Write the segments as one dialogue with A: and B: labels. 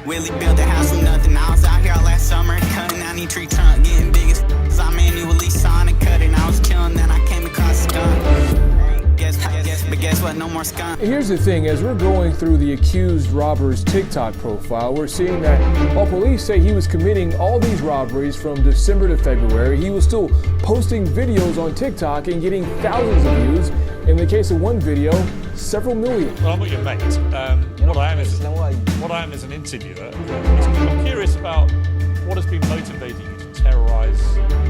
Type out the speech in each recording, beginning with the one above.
A: Willie built a house from nothing. I was out here all last summer, cutting down each tree trunk, getting big as I manually sawing and cutting. I was chilling, then I came across a skunk. But guess what? No more skunk.
B: Here's the thing, as we're going through the accused robber's TikTok profile, we're seeing that while police say he was committing all these robberies from December to February, he was still posting videos on TikTok and getting thousands of views. In the case of one video, several million.
C: Well, I'm not your mate. What I am is an interviewer. I'm curious about what has been motivating you to terrorise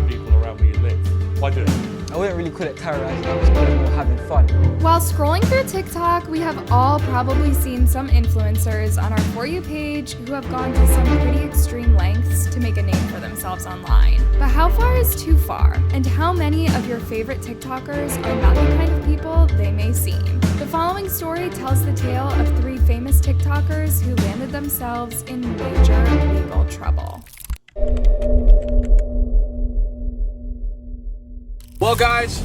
C: people around where you live. Why do it?
D: I wouldn't really call it terrorizing, I was calling it more having fun.
E: While scrolling through TikTok, we have all probably seen some influencers on our For You page who have gone to some pretty extreme lengths to make a name for themselves online. But how far is too far? And how many of your favorite TikTokers are not the kind of people they may seem? The following story tells the tale of 3 famous TikTokers who landed themselves in major legal trouble.
F: Well, guys,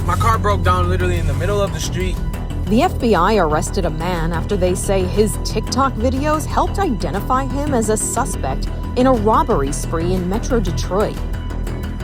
F: my car broke down literally in the middle of the street.
G: The FBI arrested a man after they say his TikTok videos helped identify him as a suspect in a robbery spree in Metro Detroit.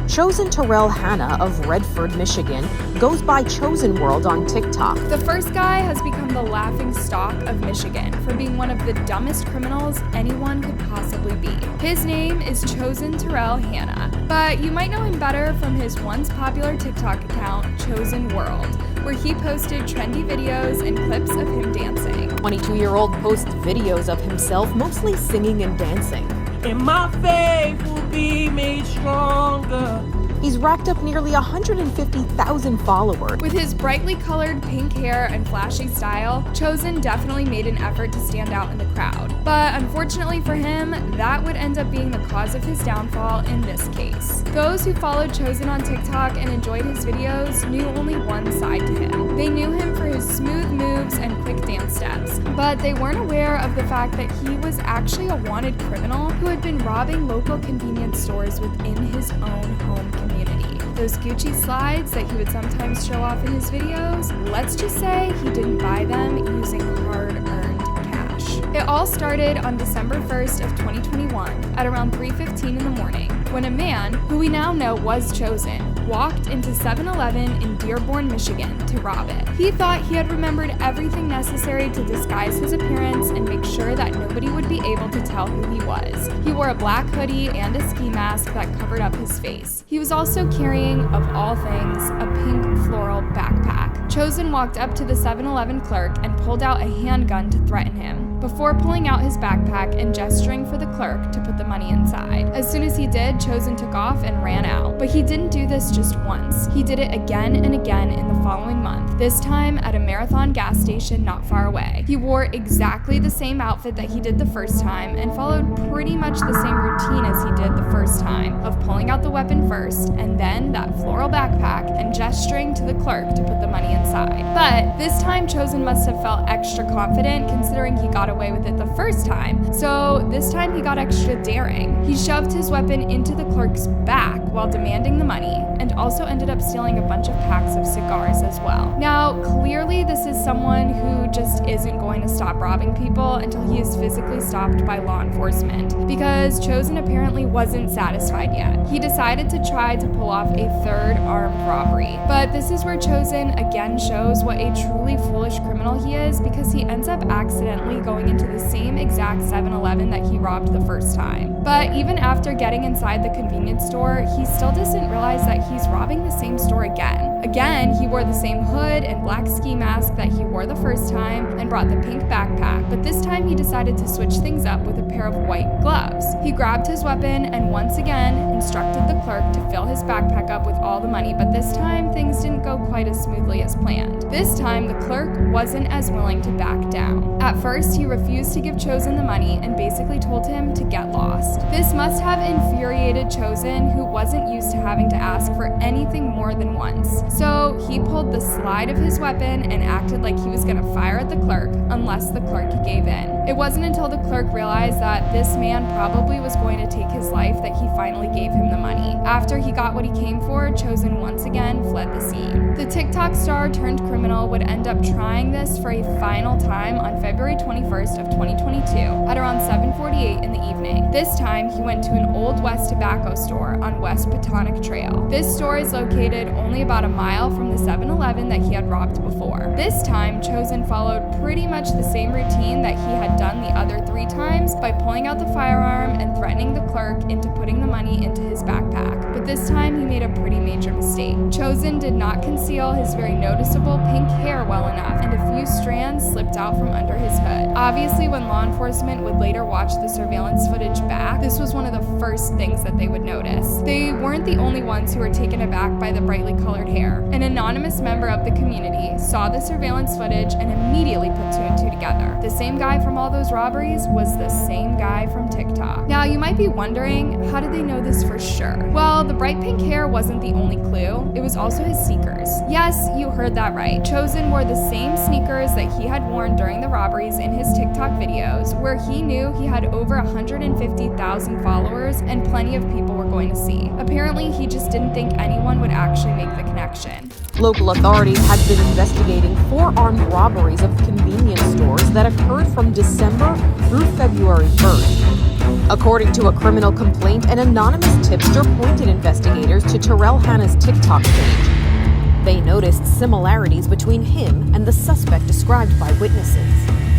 G: Chosen Terrell Hanna of Redford, Michigan, goes by Chosen World on TikTok.
E: The first guy has become the laughing stock of Michigan for being one of the dumbest criminals anyone could possibly be. His name is Chosen Terrell Hanna, but you might know him better from his once popular TikTok account, Chosen World, where he posted trendy videos and clips of him dancing.
G: 22-year-old posts videos of himself mostly singing and dancing.
H: And my faith will be made stronger.
G: He's racked up nearly 150,000 followers.
E: With his brightly colored pink hair and flashy style, Chosen definitely made an effort to stand out in the crowd. But unfortunately for him, that would end up being the cause of his downfall in this case. Those who followed Chosen on TikTok and enjoyed his videos knew only one side to him. They knew him for his smooth moves and quick dance steps, but they weren't aware of the fact that he was actually a wanted criminal who had been robbing local convenience stores within his own home community. Those Gucci slides that he would sometimes show off in his videos, let's just say he didn't buy them using hard-earned cash. It all started on December 1st of 2021 at around 3:15 in the morning when a man, who we now know was Chosen, walked into 7-Eleven in Dearborn, Michigan to rob it. He thought he had remembered everything necessary to disguise his appearance and make sure that nobody would be able to tell who he was. He wore a black hoodie and a ski mask that covered up his face. He was also carrying, of all things, a pink floral backpack. Chosen walked up to the 7-Eleven clerk and pulled out a handgun to threaten him, before pulling out his backpack and gesturing for the clerk to put the money inside. As soon as he did, Chosen took off and ran out. But he didn't do this just once. He did it again and again in the following month, this time at a Marathon gas station not far away. He wore exactly the same outfit that he did the first time and followed pretty much the same routine as he did the first time, of pulling out the weapon first and then that floral backpack and gesturing to the clerk to put the money inside. But this time Chosen must have felt extra confident considering he got away with it the first time, so this time he got extra daring. He shoved his weapon into the clerk's back while demanding the money, and also ended up stealing a bunch of packs of cigars as well. Now, clearly this is someone who just isn't going to stop robbing people until he is physically stopped by law enforcement, because Chosen apparently wasn't satisfied yet. He decided to try to pull off a third armed robbery. But this is where Chosen again shows what a truly foolish criminal he is, because he ends up accidentally going into the same exact 7-Eleven that he robbed the first time. But even after getting inside the convenience store, he still doesn't realize that he's robbing the same store again. Again, he wore the same hood and black ski mask that he wore the first time and brought the pink backpack, but this time he decided to switch things up with a pair of white gloves. He grabbed his weapon and once again instructed the clerk to fill his backpack up with all the money, but this time things didn't go quite as smoothly as planned. This time the clerk wasn't as willing to back down. At first, he refused to give Chosen the money and basically told him to get lost. This must have infuriated Chosen, who wasn't used to having to ask for anything more than once. So he pulled the slide of his weapon and acted like he was going to fire at the clerk unless the clerk gave in. It wasn't until the clerk realized that this man probably was going to take his life that he finally gave him the money. After he got what he came for, Chosen once again fled the scene. The TikTok star turned criminal would end up trying this for a final time on February 21st of 2022 at around 11:48 in the evening. This time, he went to an Old West tobacco store on West Potomac Trail. This store is located only about a mile from the 7-Eleven that he had robbed before. This time, Chosen followed pretty much the same routine that he had done the other 3 times by pulling out the firearm and threatening the clerk into putting the money into his backpack. But this time, he made a pretty major mistake. Chosen did not conceal his very noticeable pink hair well enough, and a few strands slipped out from under his hood. Obviously, when law enforcement would later watch the surveillance footage back, this was one of the first things that they would notice. They weren't the only ones who were taken aback by the brightly colored hair. An anonymous member of the community saw the surveillance footage and immediately put 2 and 2 together. The same guy from all those robberies was the same guy from TikTok. Now, you might be wondering, how did they know this for sure? Well, the bright pink hair wasn't the only clue. It was also his sneakers. Yes, you heard that right. Chosen wore the same sneakers that he had worn during the robberies in his TikTok videos, where he knew he had over 150,000 followers and plenty of people were going to see. Apparently, he just didn't think anyone would actually make the connection.
G: Local authorities had been investigating 4 armed robberies of convenience stores that occurred from December through February 1st. According to a criminal complaint, an anonymous tipster pointed investigators to Terrell Hanna's TikTok page. They noticed similarities between him and the suspect described by witnesses,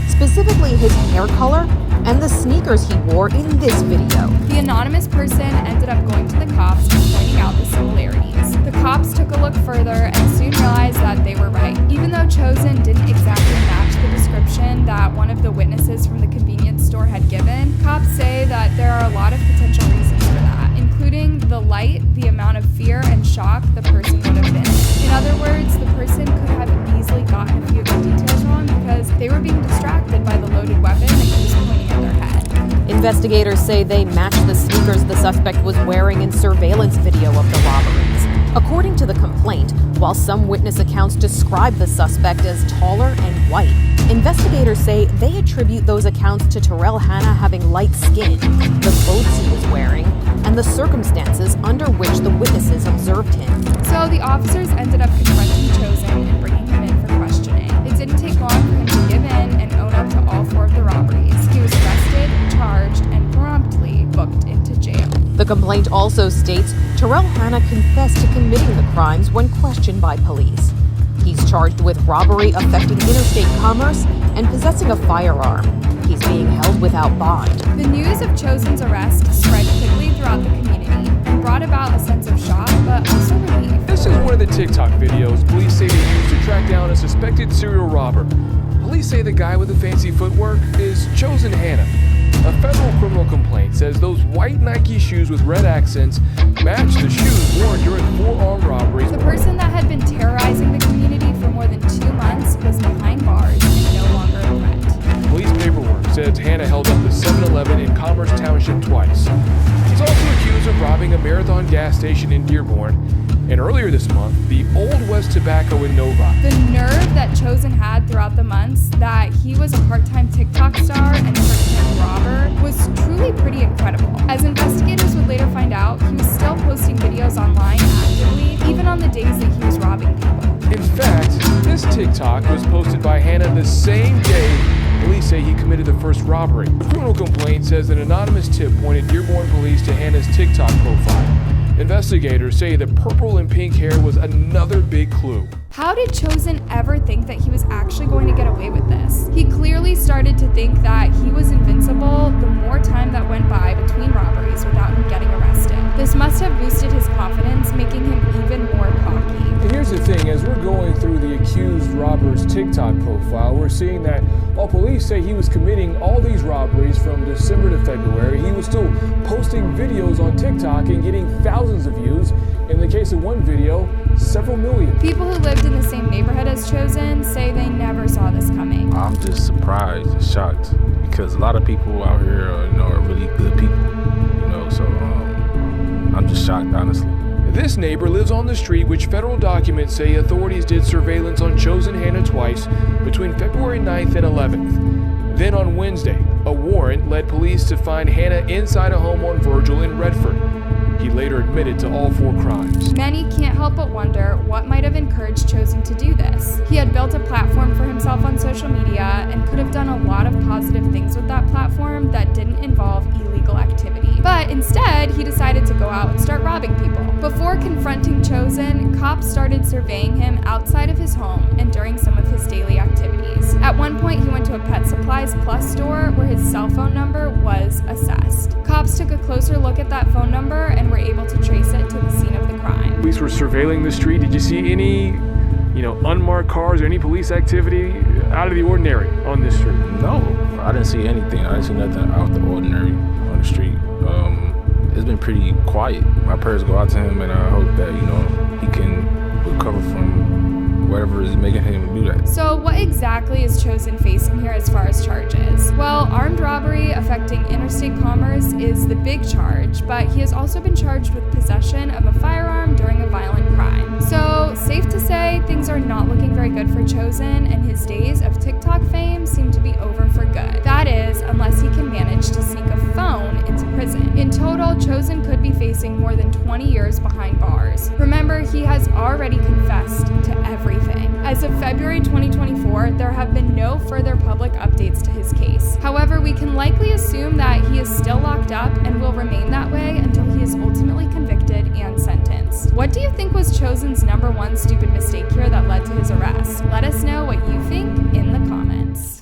G: specifically his hair color and the sneakers he wore in this video.
E: The anonymous person ended up going to the cops and pointing out the similarities. The cops took a look further and soon realized that they were right. Even though Chosen didn't exactly match the description that one of the witnesses from the convenience store had given, cops say that there are a lot of potential reasons for that, including the light, the amount of fear and shock the person would have been. In other words, the person could have easily gotten a few of the details wrong because they were being distracted by the loaded weapon that he was pointing at their head.
G: Investigators say they matched the sneakers the suspect was wearing in surveillance video of the robberies. According to the complaint, while some witness accounts describe the suspect as taller and white, investigators say they attribute those accounts to Terrell Hanna having light skin, the clothes he was wearing, and the circumstances under which the witnesses observed him.
E: So the officers ended up confronting Chosen and bringing him in for questioning. It didn't take long for him to give in and own up to all 4 of the robberies. He was arrested, charged, and promptly booked into jail.
G: The complaint also states Terrell Hanna confessed to committing the crimes when questioned by police. He's charged with robbery affecting interstate commerce and possessing a firearm. He's being held without bond.
E: The news of Chosen's arrest spread quickly throughout the community and brought about a sense of shock, but also relief.
B: This is one of the TikTok videos police say they used to track down a suspected serial robber. Police say the guy with the fancy footwork is Chosen Hanna. A federal criminal complaint says those white Nike shoes with red accents match the shoes worn during 4 armed robberies.
E: The person that had been terrorizing the community for more than 2 months was behind bars and no longer a threat.
B: Police paperwork says Hanna held up the 7-Eleven in Commerce Township twice. He's also accused of robbing a Marathon gas station in Dearborn, and earlier this month, the Old West Tobacco in Novi.
E: The nerve that Chosen had throughout the months that he was a part-time TikTok star and part-time robber was truly pretty incredible. As investigators would later find out, he was still posting videos online actively, even on the days that he was robbing people.
B: In fact, this TikTok was posted by Hanna the same day police say he committed the first robbery. The criminal complaint says an anonymous tip pointed Dearborn police to Hanna's TikTok profile. Investigators say the purple and pink hair was another big clue.
E: How did Chosen ever think that he was actually going to get away with this? He clearly started to think that he was invincible the more time that went by between robberies without him getting arrested. This must have boosted his confidence, making him even more cocky.
B: And here's the thing, as we're going through the accused robber's TikTok profile, we're seeing that while police say he was committing all these robberies from December to February, he was still posting videos on TikTok and getting thousands of views. In the case of one video, several million.
E: People who lived in the same neighborhood as Chosen say they never saw this coming.
I: I'm just surprised and shocked because a lot of people out here are really good people, so I'm just shocked, honestly.
B: This neighbor lives on the street which federal documents say authorities did surveillance on Chosen Hanna twice between February 9th and 11th. Then on Wednesday, a warrant led police to find Hanna inside a home on Virgil in Redford. He later admitted to all 4 crimes.
E: Many can't help but wonder what might have encouraged Chosen to do this. He had built a platform for himself on social media and could have done a lot of positive things with that platform that didn't involve But instead, he decided to go out and start robbing people. Before confronting Chosen, cops started surveying him outside of his home and during some of his daily activities. At one point, he went to a Pet Supplies Plus store where his cell phone number was assessed. Cops took a closer look at that phone number and were able to trace it to the scene of the crime.
B: Police were surveilling the street. Did you see any, unmarked cars or any police activity out of the ordinary on this street?
I: No, I didn't see anything. I didn't see nothing out of the ordinary on the street. It's been pretty quiet. My prayers go out to him, and I hope that, he can recover from whatever is making him do that.
E: So what exactly is Chosen facing here as far as charges? Well, armed robbery affecting interstate commerce is the big charge, but he has also been charged with possession of a firearm during a violent crime. So safe to say things are not looking very good for Chosen, and his days of TikTok fame seem to be over for good. That is, unless he can manage to sneak a phone into prison. In total, Chosen could be facing more than 20 years behind bars. Remember, he has already confessed to everything. As of February 2024, there have been no further public updates to his case. However, we can likely assume that he is still locked up and will remain that way until he is ultimately convicted and sentenced. What do you think was Chosen's number one stupid mistake here that led to his arrest? Let us know what you think in the comments.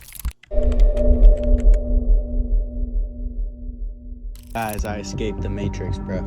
J: Guys, I escaped the Matrix, bro.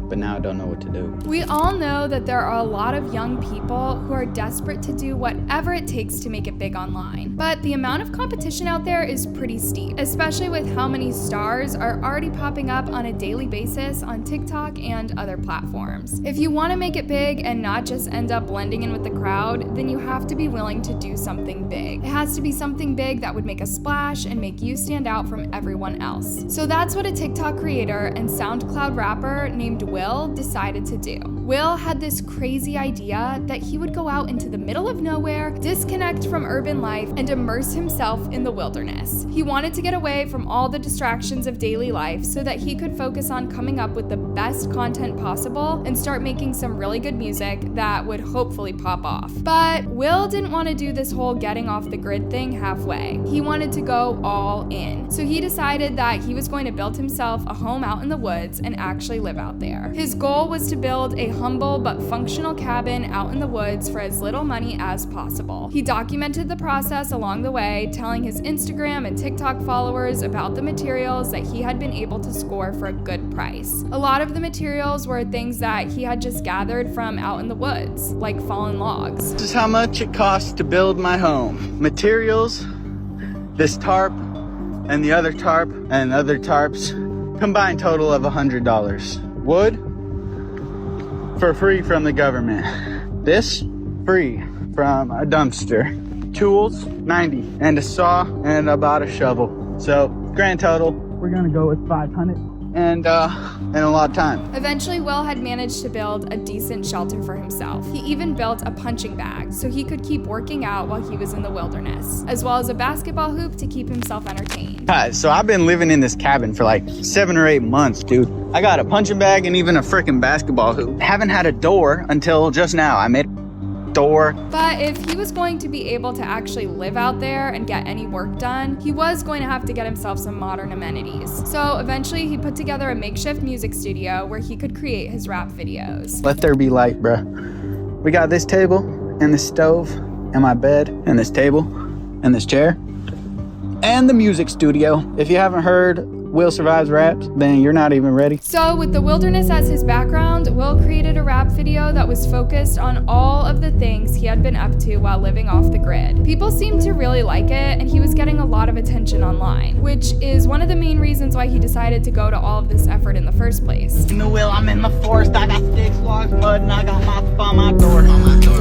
J: But now I don't know what to do.
E: We all know that there are a lot of young people who are desperate to do whatever it takes to make it big online. But the amount of competition out there is pretty steep, especially with how many stars are already popping up on a daily basis on TikTok and other platforms. If you want to make it big and not just end up blending in with the crowd, then you have to be willing to do something big. It has to be something big that would make a splash and make you stand out from everyone else. So that's what a TikTok creator and SoundCloud rapper named Will decided to do. Will had this crazy idea that he would go out into the middle of nowhere, disconnect from urban life, and immerse himself in the wilderness. He wanted to get away from all the distractions of daily life so that he could focus on coming up with the best content possible and start making some really good music that would hopefully pop off. But Will didn't want to do this whole getting off the grid thing halfway. He wanted to go all in. So he decided that he was going to build himself a home out in the woods and actually live out there. His goal was to build a humble but functional cabin out in the woods for as little money as possible. He documented the process along the way, telling his Instagram and TikTok followers about the materials that he had been able to score for a good price. A lot of the materials were things that he had just gathered from out in the woods, like fallen logs.
J: This is how much it costs to build my home. Materials, this tarp, and the other tarp, and other tarps, combined total of $100. Wood, for free from the government. This, free from a dumpster. Tools, $90, and a saw, and about a shovel. So, grand total, we're gonna go with $500. And a lot of time.
E: Eventually, Will had managed to build a decent shelter for himself. He even built a punching bag so he could keep working out while he was in the wilderness, as well as a basketball hoop to keep himself entertained.
J: So I've been living in this cabin for like 7 or 8 months, dude. I got a punching bag and even a freaking basketball hoop. Haven't had a door until just now. I made a door.
E: But if he was going to be able to actually live out there and get any work done, he was going to have to get himself some modern amenities. So eventually he put together a makeshift music studio where he could create his rap videos.
J: Let there be light, bruh. We got this table and this stove and my bed and this table and this chair and the music studio. If you haven't heard Will Survives Raps, then you're not even ready.
E: So with the wilderness as his background, Will created a rap video that was focused on all of the things he had been up to while living off the grid. People seemed to really like it, and he was getting a lot of attention online, which is one of the main reasons why he decided to go to all of this effort in the first place.
J: In the Will, I'm in the forest, I got sticks, logs, mud, and I got mop on my door.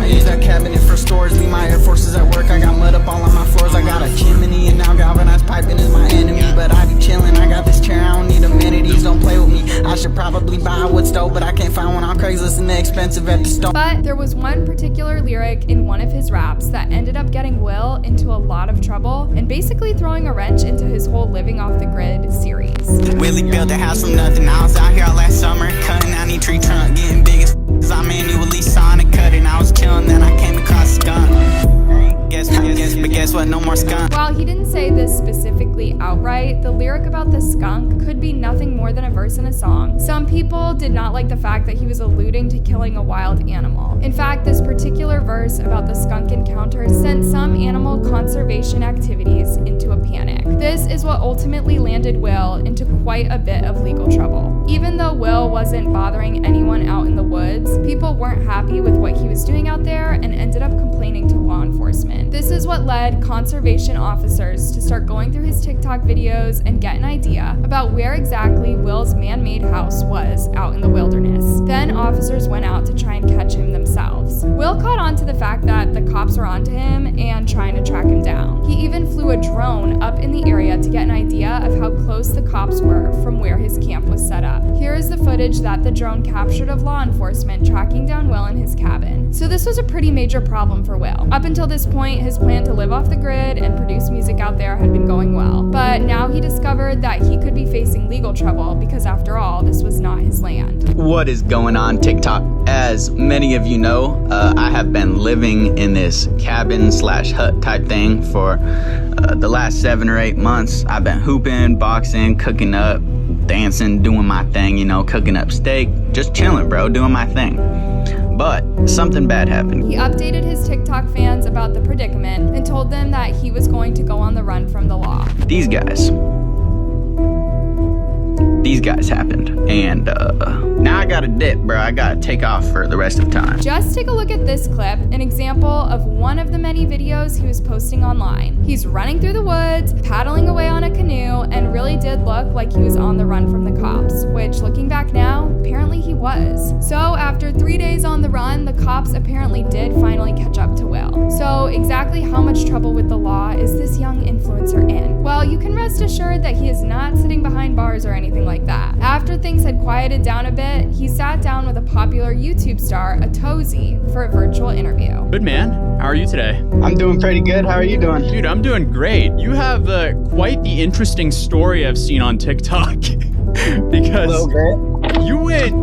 J: I use that cabinet for storage, leave my Air Forces at work, I got mud up all on my floors, I got a chimney, and now galvanized piping is my enemy, but I be chillin', I got this chair, I don't need amenities, don't play with me. I should probably buy a wood stove, but I can't find one on Craigslist and they're expensive at the store.
E: But there was one particular lyric in one of his raps that ended up getting Will into a lot of trouble and basically throwing a wrench into his whole living off the grid series.
A: Willie built a house from nothing. I was out here all last summer, cutting down each tree trunk, getting big as I manually sawing and cutting. I was chilling, then I came across a skunk. Guess guess what? No more skunk.
E: While he didn't say this specifically outright, the lyric about the skunk could be nothing more than a verse in a song. Some people did not like the fact that he was alluding to killing a wild animal. In fact, this particular verse about the skunk encounter sent some animal conservation activities into a panic. This is what ultimately landed Will into quite a bit of legal trouble. Even though Will wasn't bothering anyone out in the woods, people weren't happy with what he was doing out there and ended up complaining to law enforcement. This is what led conservation officers to start going through his TikTok videos and get an idea about where exactly Will's man-made house was out in the wilderness. Then officers went out to try and catch him themselves. Will caught on to the fact that the cops were onto him and trying to track him down. He even flew a drone up in the area to get an idea of how close the cops were from where his camp was set up. Here is the footage that the drone captured of law enforcement tracking down Will in his cabin. So this was a pretty major problem for Will. Up until this point, his plan to live off the grid and produce music out there had been going well. But now he discovered that he could be facing legal trouble because after all, this was not his land.
J: What is going on TikTok? As many of you know, I have been living in this cabin/hut type thing for the last 7 or 8 months. I've been hooping, boxing, cooking up, dancing, doing my thing, you know, cooking up steak, just chilling, bro, doing my thing. But something bad happened.
E: He updated his TikTok fans about the predicament and told them that he was going to go on the run from the law.
J: These guys happened, and now I gotta dip, bro. I gotta take off for the rest of time.
E: Just take a look at this clip, an example of one of the many videos he was posting online. He's running through the woods, paddling away on a canoe, and really did look like he was on the run from the cops, which looking back now, apparently he was. So after 3 days on the run, the cops apparently did finally catch up to Will. So exactly how much trouble with the law is this young influencer in? Well, you can rest assured that he is not sitting behind bars or anything like that. After things had quieted down a bit, he sat down with a popular YouTube star, Atozy, for a virtual interview.
K: Good man. How are you today?
J: I'm doing pretty good. How are you doing?
K: Dude, I'm doing great. You have quite the interesting story I've seen on TikTok. Because
J: a little bit.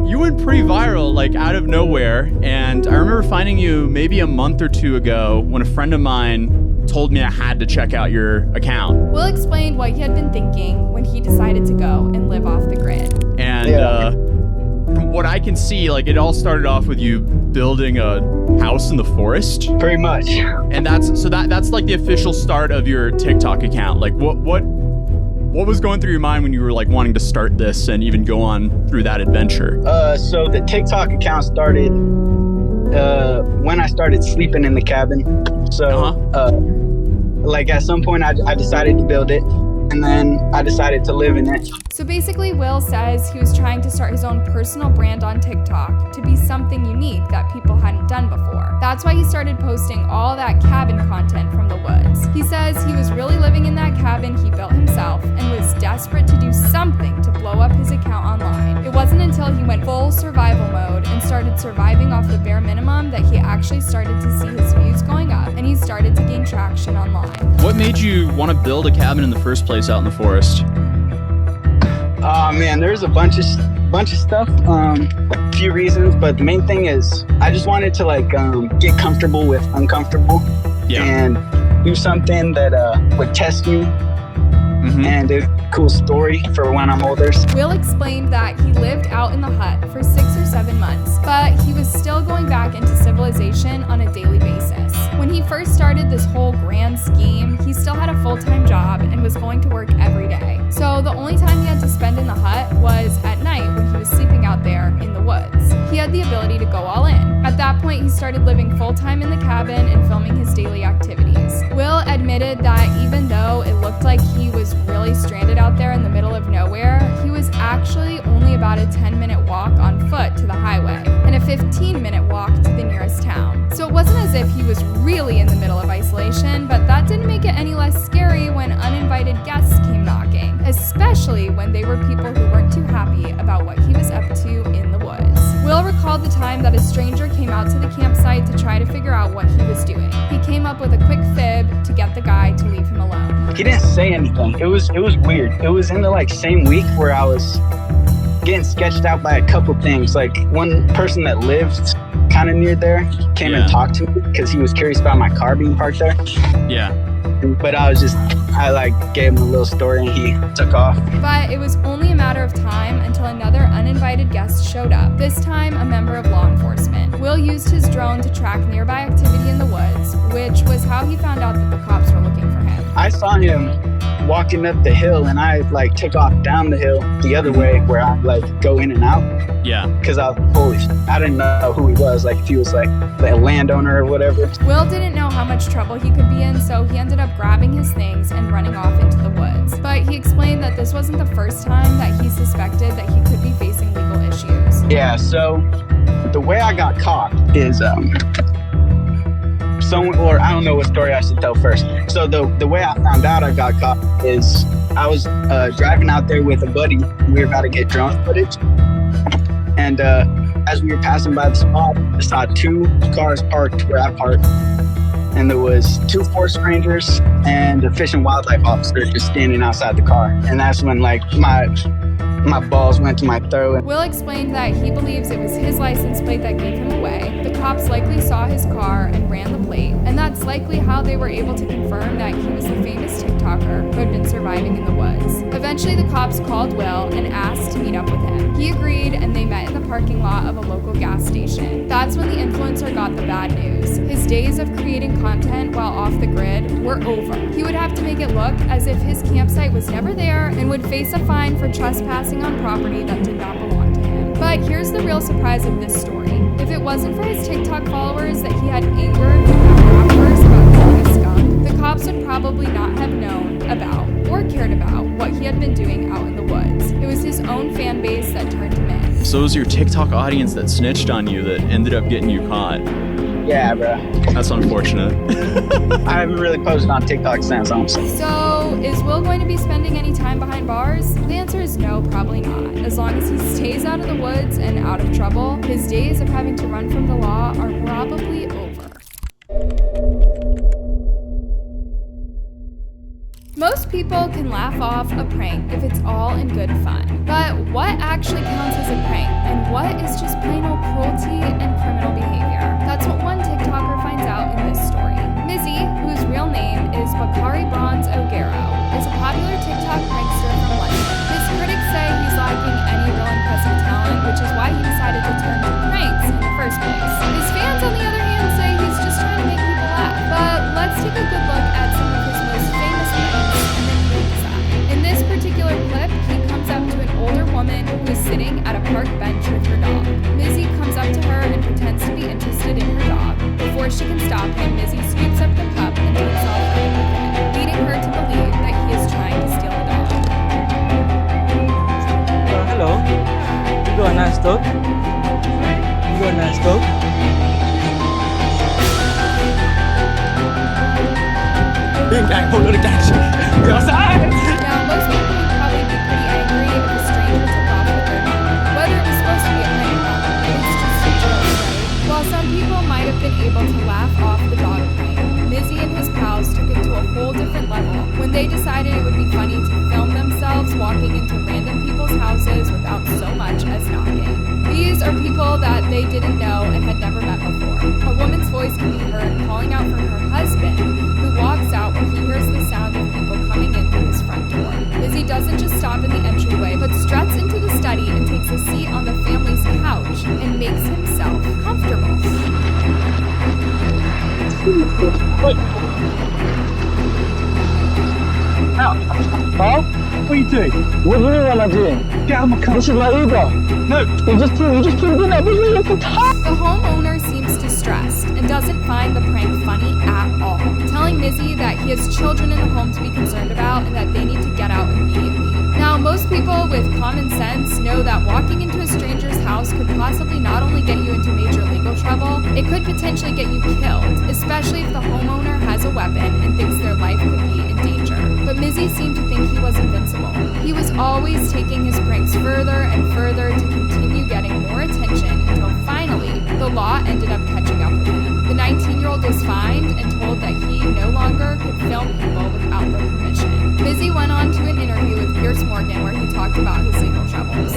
K: you went pretty viral, like out of nowhere. And I remember finding you maybe a month or two ago when a friend of mine told me I had to check out your account.
E: Will explained what he had been thinking when he decided to go and live off the grid.
K: And from what I can see, like it all started off with you building a house in the forest.
J: Pretty much.
K: And that's like the official start of your TikTok account. Like what was going through your mind when you were like wanting to start this and even go on through that adventure?
J: So the TikTok account started when I started sleeping in the cabin. So like at some point I decided to build it, and then I decided to live in it.
E: So basically, Will says he was trying to start his own personal brand on TikTok to be something unique that people hadn't done before. That's why he started posting all that cabin content from the woods. He says he was really living in that cabin he built himself and was desperate to do something to blow up his account online. It wasn't until he went full survival mode and started surviving off the bare minimum that he actually started to see his views going up and he started to gain traction online.
K: What made you want to build a cabin in the first place out in the forest?
J: Oh man, there's a bunch of stuff, a few reasons, but the main thing is I just wanted to like get comfortable with uncomfortable and do something that would test me and a cool story for when I'm older.
E: Will explained that he lived out in the hut for 6 or 7 months, but he was still going back into civilization on a daily basis. When he first started this whole grand scheme, he still had a full-time job and was going to work every day. So the only time he had to spend in the hut was at night when he was sleeping out there in the woods. He had the ability to go all in. At that point, he started living full-time in the cabin and filming his daily activities. Will admitted that even though it looked like he was really stranded out there in the middle of nowhere, he was actually only about a 10-minute walk on foot to the highway and a 15-minute walk to the nearest town. So it wasn't as if he was really in the middle of isolation, but that didn't make it any less scary when uninvited guests came knocking, especially when they were people who weren't too happy about what he was up to in the woods. Will recalled the time that a stranger came out to the campsite to try to figure out what he was doing. He came up with a quick fib to get the guy to leave him alone.
J: He didn't say anything. It was weird. It was in the like same week where I was getting sketched out by a couple things. Like one person that lived kind of near there, came and talked to me because he was curious about my car being parked there.
K: Yeah.
J: But I gave him a little story and he took off.
E: But it was only a matter of time until another uninvited guest showed up, this time a member of law enforcement. Will used his drone to track nearby activity in the woods, which was how he found out that the cops were looking for him.
J: I saw him walking up the hill and I took off down the hill the other way where I go in and out.
K: Yeah.
J: Because I didn't know who he was, if he was a landowner or whatever.
E: Will didn't know how much trouble he could be in, so he ended up grabbing his things and running off into the woods. But he explained that this wasn't the first time that he suspected that he could be facing legal issues.
J: Yeah, so the way I got caught is I don't know what story I should tell first. So the way I found out I got caught is I was driving out there with a buddy. We were about to get drone footage. And as we were passing by the spot, I saw 2 cars parked where I parked. And there was 2 forest rangers and a fish and wildlife officer just standing outside the car. And that's when my balls went to my throat.
E: Will explained that he believes it was his license plate that gave him away. The cops likely saw his car and ran the plate, and that's likely how they were able to confirm that he was the famous TikToker who had been surviving in the woods. Eventually, the cops called Will and asked to meet up with him. He agreed, and they met in the parking lot of a local gas station. That's when the influencer got the bad news. His days of creating content while off the grid were over. He would have to make it look as if his campsite was never there and would face a fine for trespassing on property that did not belong to him. But here's the real surprise of this story. If it wasn't for his TikTok followers that he had angered rappers about killing a skunk, the cops would probably not have known about or cared about what he had been doing out in the woods. It was his own fan base that turned him in.
K: So it was your TikTok audience that snitched on you that ended up getting you caught.
J: Yeah, bro.
K: That's unfortunate.
J: I haven't really posted on TikTok since, honestly.
E: So, is Will going to be spending any time behind bars? The answer is no, probably not. As long as he stays out of the woods and out of trouble, his days of having to run from the law are probably over. Most people can laugh off a prank if it's all in good fun. But what actually counts as a prank? And what is just plain old cruelty and criminal behavior? That's what one TikToker finds out in this story. Mizzy, whose real name is Bakari Bronze Ogero, is a popular TikTok prankster from London. His critics say he's lacking any real impressive talent, which is why he decided to turn to pranks in the first place. His fans, on the other hand, say he's just trying to make people laugh. But let's take a good look at some of his most famous pranks, and then you can decide. In this particular clip, he comes up to an older woman who is sitting at a park bench with her dog. Mizzy comes up to her and pretends to be interested in her dog. Before she can stop him, Mizzy scoops up the pup and takes off running with it, leading her to believe that he is trying to steal the dog.
H: Hello. You got a nice dog? You got a nice dog?
K: Big gang, whole lot of gang shit.
E: Now, most people would probably be pretty angry if a stranger took off with their dog. Whether it was supposed to be a prank or not, it's just a joke, right? While some people might have been able to laugh off the dog prank, Mizzy and his pals took it to a whole different level when they decided it would be funny to film themselves walking into random people's houses without so much as knocking. These are people that they didn't know and had never met before. A woman's voice can be heard calling out for her husband, who walks out when he hears the sound of people coming in through his front door. Mizzy doesn't just stop in the entryway, but struts into the study and takes a seat on the family's couch and makes himself comfortable.
H: Huh? What are you doing? What do you mean what am I doing? Get out of my car. This is my Uber. No. You just put it in there.
E: The homeowner seems distressed and doesn't find the prank funny at all, telling Mizzy that he has children in the home to be concerned about and that they need to get out immediately. Now, most people with common sense know that walking into a stranger's house could possibly not only get you into major legal trouble, it could potentially get you killed, especially if the homeowner has a weapon and thinks their life could be in danger. But Mizzy seemed to think he was invincible. He was always taking his pranks further and further to continue getting more attention until finally the law ended up catching up with him. The 19-year-old was fined and told that he no longer could film people without their permission. Mizzy went on to an interview with Piers Morgan where he talked about his legal troubles.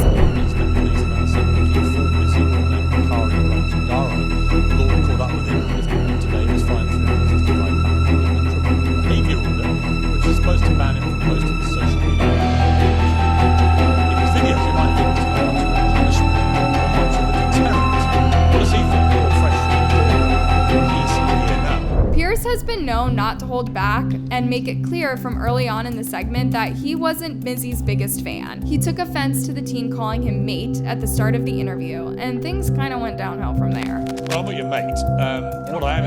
E: hold back and make it clear from early on in the segment that he wasn't Mizzy's biggest fan. He took offense to the teen calling him mate at the start of the interview, and things kind of went downhill from there.
C: Well, I'm not your mate. What I am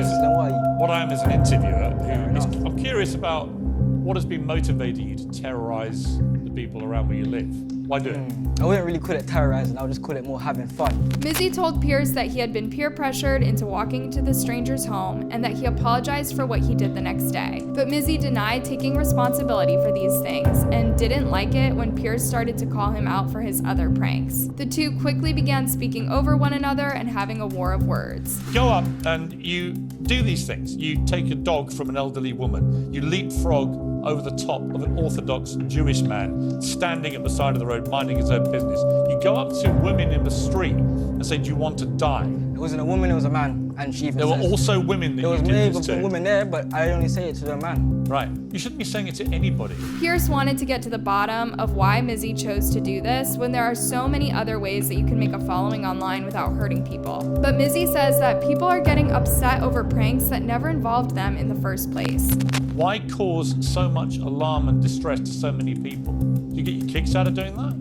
C: is an interviewer who is, I'm curious about what has been motivating you to terrorize the people around where you live. Why do it?
D: I wouldn't really call it terrorizing, I would just call it more having fun.
E: Mizzy told Pierce that he had been peer pressured into walking into the stranger's home and that he apologized for what he did the next day. But Mizzy denied taking responsibility for these things and didn't like it when Pierce started to call him out for his other pranks. The two quickly began speaking over one another and having a war of words.
C: Go up and you do these things. You take a dog from an elderly woman. You leapfrog over the top of an Orthodox Jewish man standing at the side of the road minding his own business. You go up to women in the street and say, do you want to die?
D: It wasn't a woman, it was a man, and she even
C: There were also women that
D: there
C: you
D: was
C: did
D: maybe
C: this
D: some
C: to.
D: women there, but I only say it to the man.
C: Right. You shouldn't be saying it to anybody.
E: Pierce wanted to get to the bottom of why Mizzy chose to do this when there are so many other ways that you can make a following online without hurting people. But Mizzy says that people are getting upset over pranks that never involved them in the first place.
C: Why cause so much alarm and distress to so many people? Do you get your kicks out of doing that?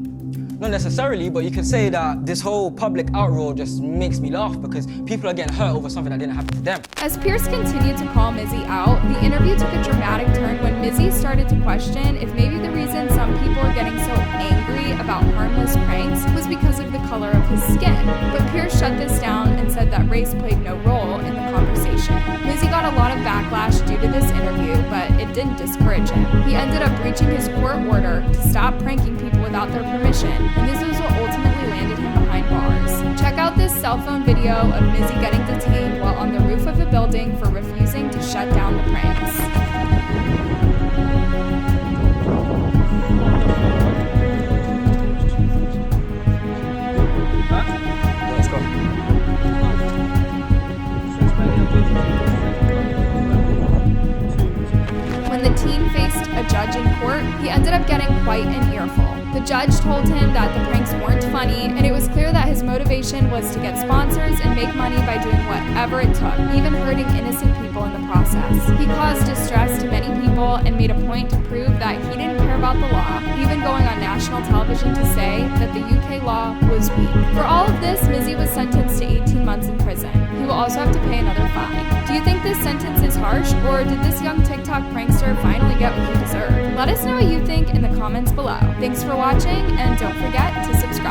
D: Not necessarily, but you could say that this whole public outroar just makes me laugh because people are getting hurt over something that didn't happen to them.
E: As Pierce continued to call Mizzy out, the interview took a dramatic turn when Mizzy started to question if maybe the reason some people are getting so angry about harmless pranks was because of the color of his skin. But Pierce shut this down and said that race played no role in the conversation. Mizzy got a lot of backlash due to this interview, but it didn't discourage him. He ended up breaching his court order to stop pranking people without their permission, and this was what ultimately landed him behind bars. Check out this cell phone video of Mizzy getting detained while on the roof of a building for refusing to shut down the pranks.
D: Let's go.
E: When the teen faced a judge in court, he ended up getting quite an earful. The judge told him that the pranks weren't funny, and it was clear that his motivation was to get sponsors and make money by doing whatever it took, even hurting innocent people in the process. He caused distress to many people and made a point to prove that he didn't care about the law, even going on national television to say that the UK law was weak. For all of this, Mizzy was sentenced to 18 months in prison. He will also have to pay another fine. Do you think this sentence is harsh, or did this young TikTok prankster finally get what he deserved? Let us know what you think in the comments below. Thanks for watching, and don't forget to subscribe.